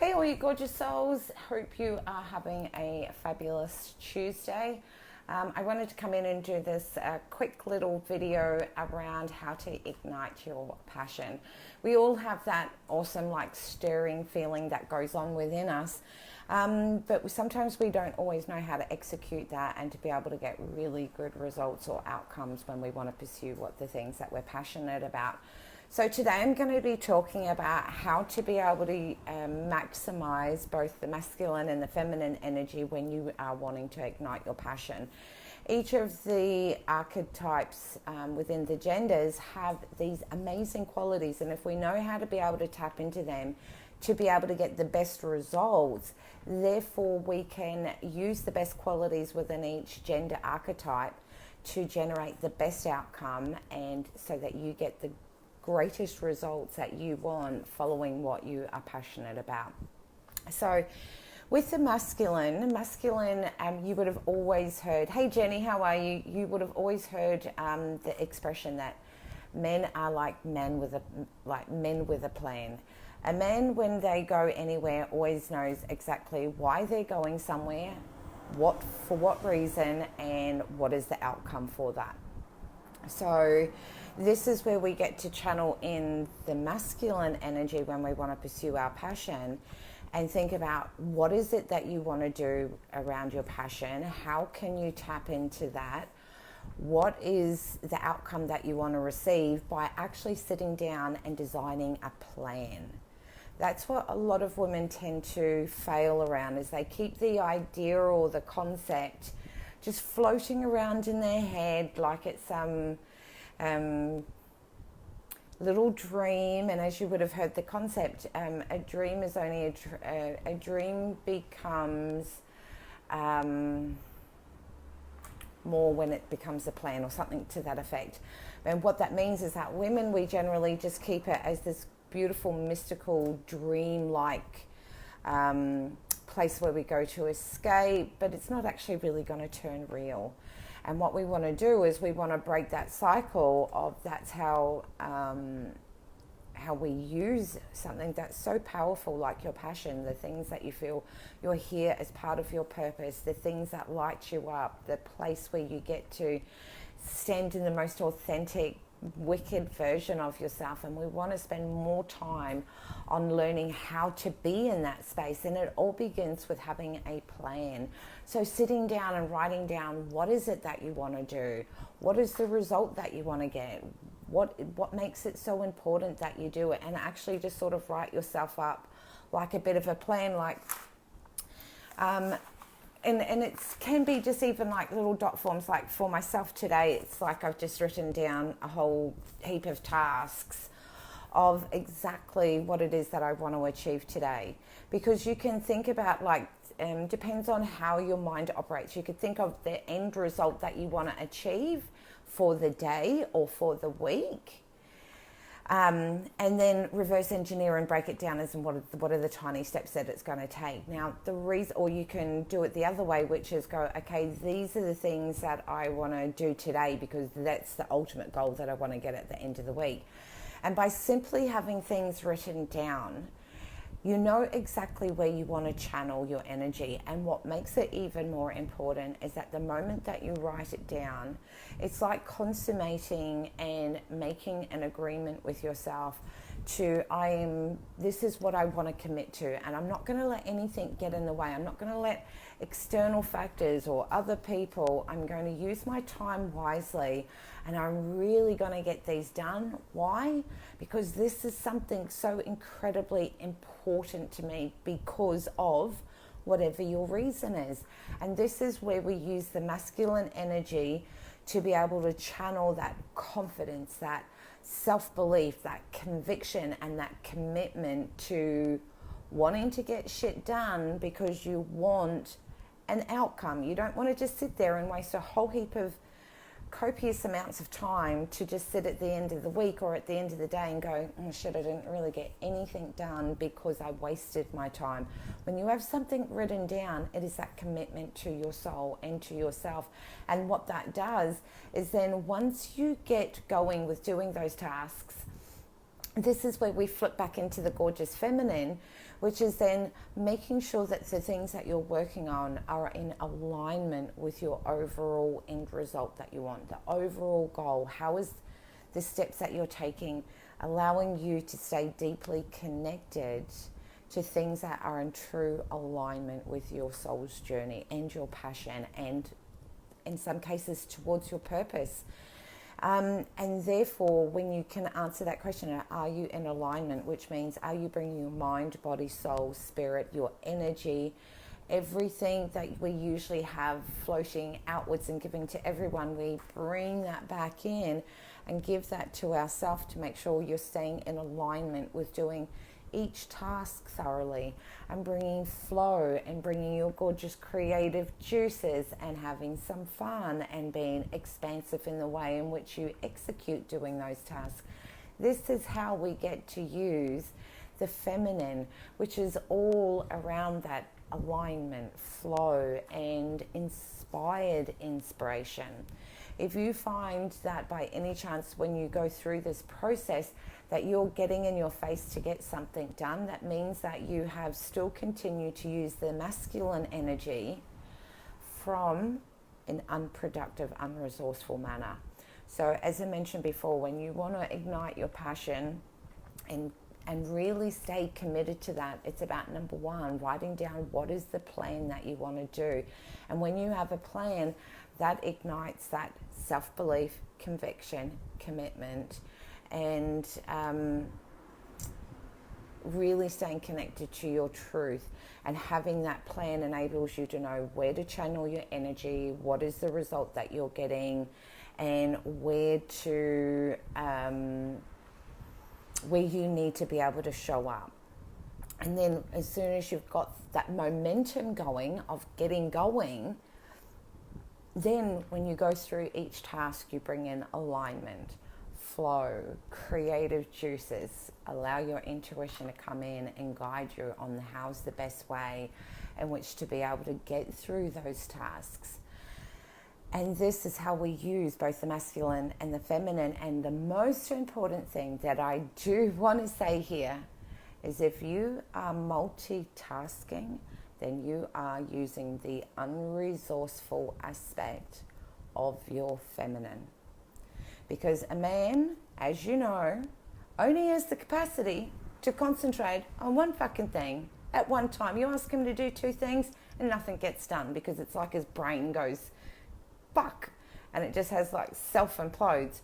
Hey, all you gorgeous souls. Hope you are having a fabulous Tuesday. I wanted to come in and do this quick little video around how to ignite your passion. We all have that awesome, stirring feeling that goes on within us, but sometimes we don't always know how to execute that and to be able to get really good results or outcomes when we want to pursue the things that we're passionate about. So today I'm going to be talking about how to be able to maximize both the masculine and the feminine energy when you are wanting to ignite your passion. Each of the archetypes within the genders have these amazing qualities, and if we know how to be able to tap into them to be able to get the best results, therefore we can use the best qualities within each gender archetype to generate the best outcome, and so that you get the greatest results that you want following what you are passionate about. So with the masculine, you would have always heard, hey Jenny, how are you? You would have always heard the expression that men are like men with a plan. A man, when they go anywhere, always knows exactly why they're going somewhere, for what reason, and what is the outcome for that. So this is where we get to channel in the masculine energy when we want to pursue our passion and think about what is it that you want to do around your passion, how can you tap into that, what is the outcome that you want to receive by actually sitting down and designing a plan. That's what a lot of women tend to fail around, is they keep the idea or the concept just floating around in their head like it's some little dream. And as you would have heard the concept, a dream is only a dream becomes more when it becomes a plan, or something to that effect. And what that means is that women, we generally just keep it as this beautiful, mystical, dream-like place where we go to escape, but it's not actually really going to turn real. And what we want to do is we want to break that cycle of that's how we use something that's so powerful, like your passion, the things that you feel you're here as part of your purpose, the things that light you up, the place where you get to stand in the most authentic, wicked version of yourself. And we want to spend more time on learning how to be in that space, and it all begins with having a plan. So sitting down and writing down, what is it that you want to do, what is the result that you want to get, what makes it so important that you do it, and actually just sort of write yourself up like a bit of a plan, and it can be just even like little dot forms. Like for myself today, it's like I've just written down a whole heap of tasks of exactly what it is that I want to achieve today. Because you can think about depends on how your mind operates. You could think of the end result that you want to achieve for the day or for the week. And then reverse engineer and break it down as in what are the tiny steps that it's going to take. Now, the reason, or you can do it the other way, which is go, okay, these are the things that I want to do today, because that's the ultimate goal that I want to get at the end of the week. And by simply having things written down, you know exactly where you want to channel your energy. And what makes it even more important is that the moment that you write it down, it's like consummating and making an agreement with yourself to, this is what I want to commit to, and I'm not going to let anything get in the way. I'm not going to let external factors or other people, I'm going to use my time wisely, and I'm really going to get these done. Why? Because this is something so incredibly important to me because of whatever your reason is. And this is where we use the masculine energy to be able to channel that confidence, that self-belief, that conviction, and that commitment to wanting to get shit done because you want an outcome. You don't want to just sit there and waste a whole heap of copious amounts of time to just sit at the end of the week or at the end of the day and go, oh shit, I didn't really get anything done because I wasted my time. When you have something written down, it is that commitment to your soul and to yourself. And what that does is then once you get going with doing those tasks, this is where we flip back into the gorgeous feminine, which is then making sure that the things that you're working on are in alignment with your overall end result that you want, the overall goal. How is the steps that you're taking allowing you to stay deeply connected to things that are in true alignment with your soul's journey and your passion, and in some cases towards your purpose. And therefore, when you can answer that question, are you in alignment, which means are you bringing your mind, body, soul, spirit, your energy, everything that we usually have floating outwards and giving to everyone, we bring that back in and give that to ourselves to make sure you're staying in alignment with doing each task thoroughly and bringing flow and bringing your gorgeous creative juices and having some fun and being expansive in the way in which you execute doing those tasks. This is how we get to use the feminine, which is all around that alignment, flow, and inspired inspiration. If you find that by any chance when you go through this process that you're getting in your face to get something done, that means that you have still continued to use the masculine energy from an unproductive, unresourceful manner. So as I mentioned before, when you want to ignite your passion and really stay committed to that, it's about number one, writing down what is the plan that you want to do. And when you have a plan, that ignites that self-belief, conviction, commitment, and really staying connected to your truth. And having that plan enables you to know where to channel your energy, what is the result that you're getting, and where you need to be able to show up. And then as soon as you've got that momentum going of getting going, then when you go through each task, you bring in alignment, flow, creative juices, allow your intuition to come in and guide you on how's the best way in which to be able to get through those tasks. And this is how we use both the masculine and the feminine. And the most important thing that I do want to say here is if you are multitasking, then you are using the unresourceful aspect of your feminine. Because a man, as you know, only has the capacity to concentrate on one fucking thing at one time. You ask him to do two things and nothing gets done because it's like his brain goes, fuck, and it just has like self-implodes.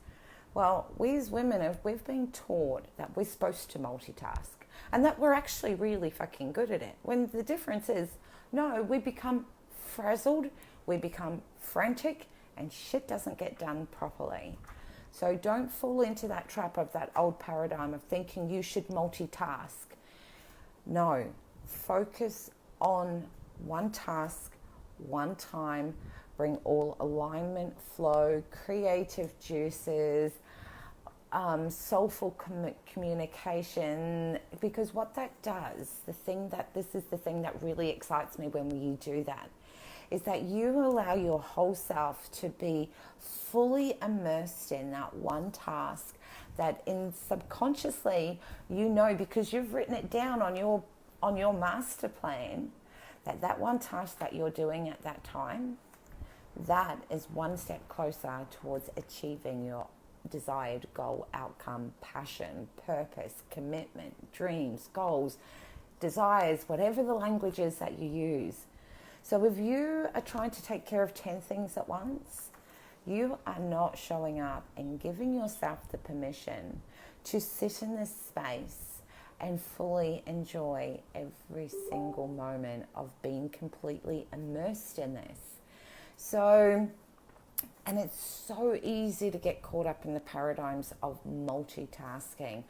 Well, we as women, we've been taught that we're supposed to multitask and that we're actually really fucking good at it. When the difference is, no, we become frazzled, we become frantic, and shit doesn't get done properly. So don't fall into that trap of that old paradigm of thinking you should multitask. No, focus on one task, one time, bring all alignment, flow, creative juices, soulful communication, because what that does, this is the thing that really excites me when you do that, is that you allow your whole self to be fully immersed in that one task that in subconsciously, you know, because you've written it down on your master plan, that one task that you're doing at that time, that is one step closer towards achieving your desired goal, outcome, passion, purpose, commitment, dreams, goals, desires, whatever the language is that you use. So if you are trying to take care of 10 things at once, you are not showing up and giving yourself the permission to sit in this space and fully enjoy every single moment of being completely immersed in this. So, and it's so easy to get caught up in the paradigms of multitasking.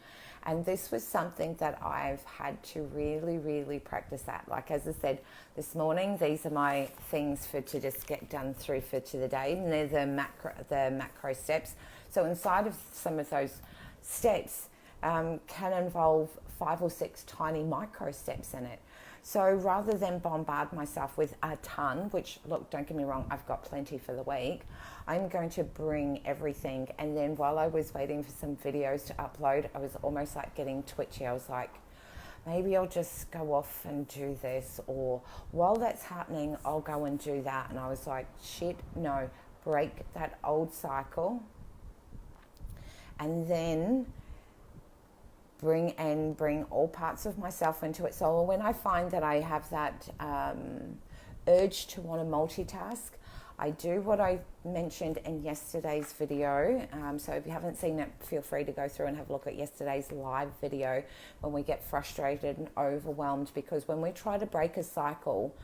And this was something that I've had to really, really practice at. Like, as I said, this morning, these are my things to just get done through for the day. And they're the macro steps. So inside of some of those steps can involve 5 or 6 tiny micro steps in it. So rather than bombard myself with a ton, which, look, don't get me wrong, I've got plenty for the week, I'm going to bring everything. And then while I was waiting for some videos to upload, I was almost like getting twitchy. I was like, maybe I'll just go off and do this, or while that's happening, I'll go and do that. And I was like, shit, no, break that old cycle, and then bring all parts of myself into it. So when I find that I have that urge to want to multitask, I do what I mentioned in yesterday's video. So if you haven't seen it, feel free to go through and have a look at yesterday's live video when we get frustrated and overwhelmed, because when we try to break a cycle,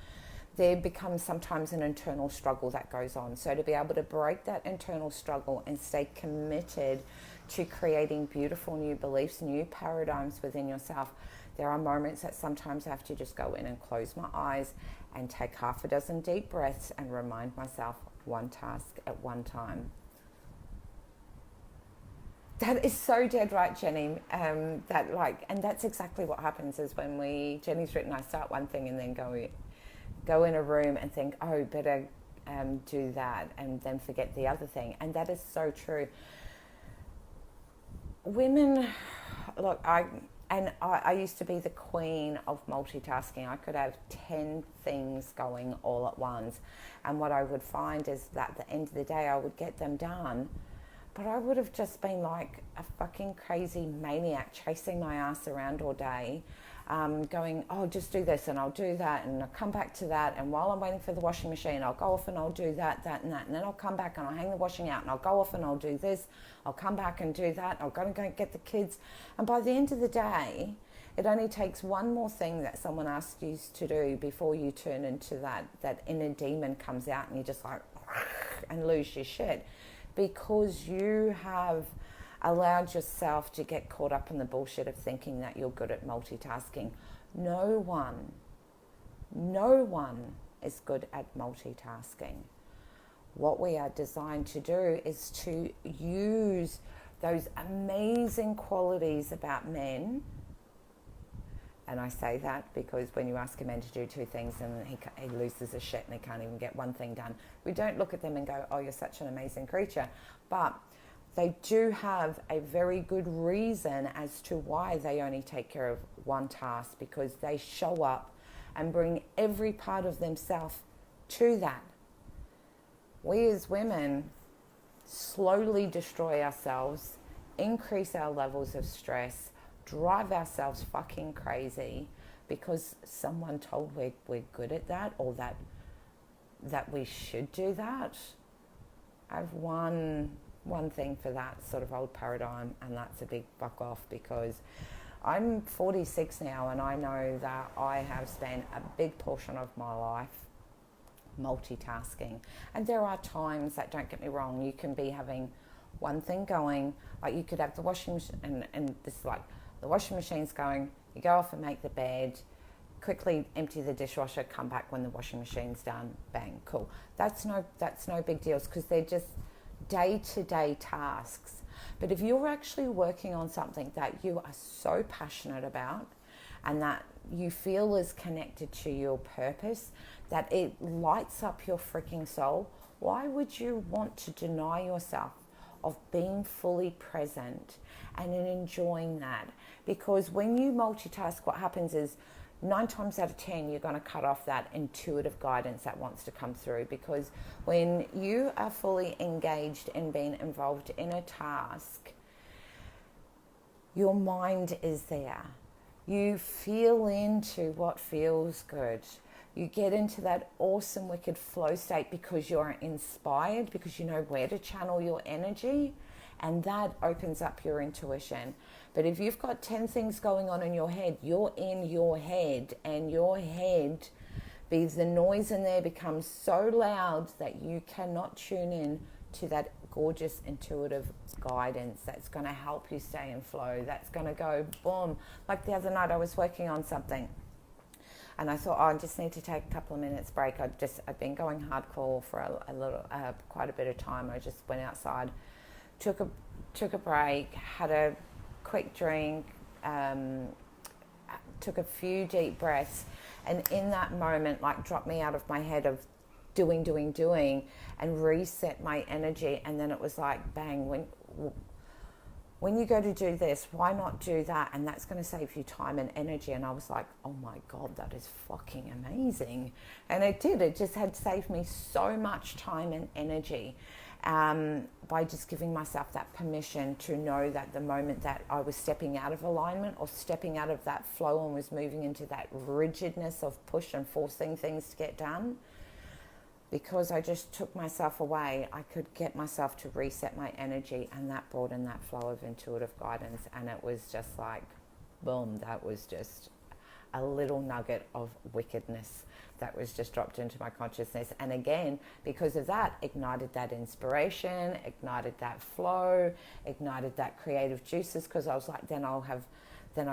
there becomes sometimes an internal struggle that goes on. So to be able to break that internal struggle and stay committed to creating beautiful new beliefs, new paradigms within yourself, there are moments that sometimes I have to just go in and close my eyes and take half a dozen deep breaths and remind myself one task at one time. That is so dead right, Jenny. And that's exactly what happens is when Jenny's written, I start one thing and then go in a room and think, oh, better do that, and then forget the other thing. And that is so true. Women, look, I used to be the queen of multitasking. I could have 10 things going all at once. And what I would find is that at the end of the day, I would get them done, but I would have just been like a fucking crazy maniac chasing my ass around all day, going, oh, just do this and I'll do that and I'll come back to that. And while I'm waiting for the washing machine, I'll go off and I'll do that and that. And then I'll come back and I'll hang the washing out and I'll go off and I'll do this. I'll come back and do that. I'll go and get the kids. And by the end of the day, it only takes one more thing that someone asks you to do before you turn into that inner demon comes out and you just like, and lose your shit, because you have allowed yourself to get caught up in the bullshit of thinking that you're good at multitasking. No one is good at multitasking. What we are designed to do is to use those amazing qualities about men. And I say that because when you ask a man to do two things and he loses his shit and he can't even get one thing done, we don't look at them and go, oh, you're such an amazing creature. But they do have a very good reason as to why they only take care of one task, because they show up and bring every part of themselves to that. We as women slowly destroy ourselves, increase our levels of stress, drive ourselves fucking crazy because someone told we're good at that, or that we should do that. I've one thing for that sort of old paradigm, and that's a big fuck off, because I'm 46 now and I know that I have spent a big portion of my life multitasking. And there are times that, don't get me wrong, you can be having one thing going, like you could have the washing machine, and this is like the washing machine's going, you go off and make the bed, quickly empty the dishwasher, come back when the washing machine's done, bang, cool. That's no big deals, because they're just day-to-day tasks. But if you're actually working on something that you are so passionate about and that you feel is connected to your purpose, that it lights up your freaking soul, why would you want to deny yourself of being fully present and in enjoying that? Because when you multitask, what happens is 9 times out of 10, you're going to cut off that intuitive guidance that wants to come through. Because when you are fully engaged in being involved in a task, your mind is there. You feel into what feels good. You get into that awesome, wicked flow state because you're inspired, because you know where to channel your energy, and that opens up your intuition. But if you've got 10 things going on in your head, you're in your head, and your head, the noise in there becomes so loud that you cannot tune in to that gorgeous intuitive guidance that's going to help you stay in flow, that's going to go boom. Like the other night I was working on something and I thought, oh, I just need to take a couple of minutes break. I'd been going hardcore for quite a bit of time. I just went outside, took a break, had a quick drink, took a few deep breaths, and in that moment, like, dropped me out of my head of doing, and reset my energy. And then it was like, bang, when you go to do this, why not do that? And that's going to save you time and energy. And I was like, oh my God, that is fucking amazing. And it did. It just had saved me so much time and energy by just giving myself that permission to know that the moment that I was stepping out of alignment or stepping out of that flow and was moving into that rigidness of push and forcing things to get done, because I just took myself away, I could get myself to reset my energy, and that brought in that flow of intuitive guidance. And it was just like, boom, that was just a little nugget of wickedness that was just dropped into my consciousness. And again, because of that, ignited that inspiration, ignited that flow, ignited that creative juices, because I was like, then I'll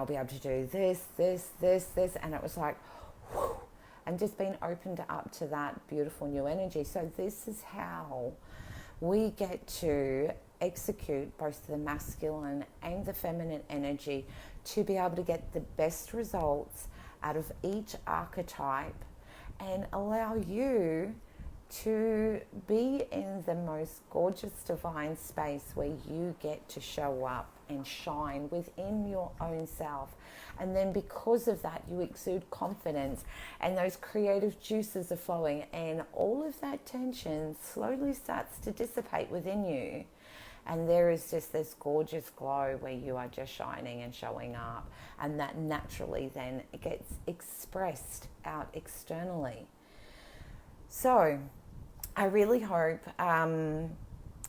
be able to do this, and it was like, whew, and just being opened up to that beautiful new energy. So this is how we get to execute both the masculine and the feminine energy to be able to get the best results out of each archetype and allow you to be in the most gorgeous divine space where you get to show up and shine within your own self. And then because of that, you exude confidence, and those creative juices are flowing, and all of that tension slowly starts to dissipate within you. And there is just this gorgeous glow where you are just shining and showing up. And that naturally then gets expressed out externally. So I really hope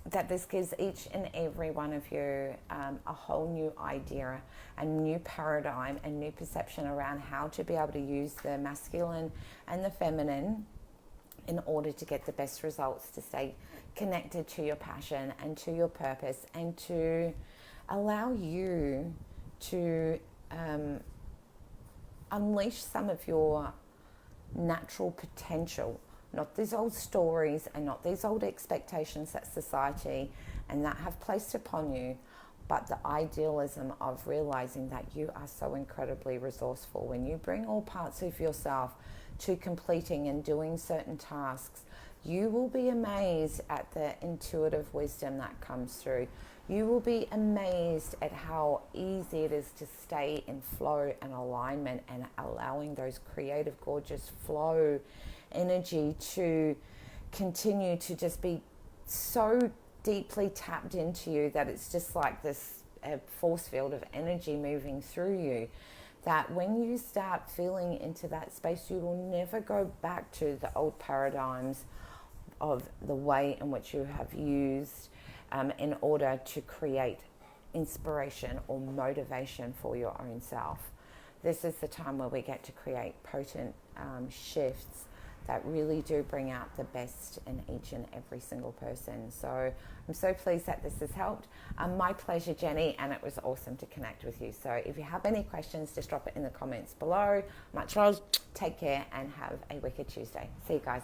that this gives each and every one of you a whole new idea, a new paradigm, a new perception around how to be able to use the masculine and the feminine in order to get the best results, to stay connected to your passion and to your purpose, and to allow you to unleash some of your natural potential. Not these old stories and not these old expectations that society and that have placed upon you, but the idealism of realizing that you are so incredibly resourceful. When you bring all parts of yourself to completing and doing certain tasks, you will be amazed at the intuitive wisdom that comes through. You will be amazed at how easy it is to stay in flow and alignment, and allowing those creative, gorgeous flow energy to continue to just be so deeply tapped into you that it's just like this force field of energy moving through you, that when you start feeling into that space, you will never go back to the old paradigms of the way in which you have used in order to create inspiration or motivation for your own self. This is the time where we get to create potent shifts that really do bring out the best in each and every single person. So I'm so pleased that this has helped. My pleasure, Jenny, and it was awesome to connect with you. So if you have any questions, just drop it in the comments below. Much love, take care, and have a wicked Tuesday. See you guys.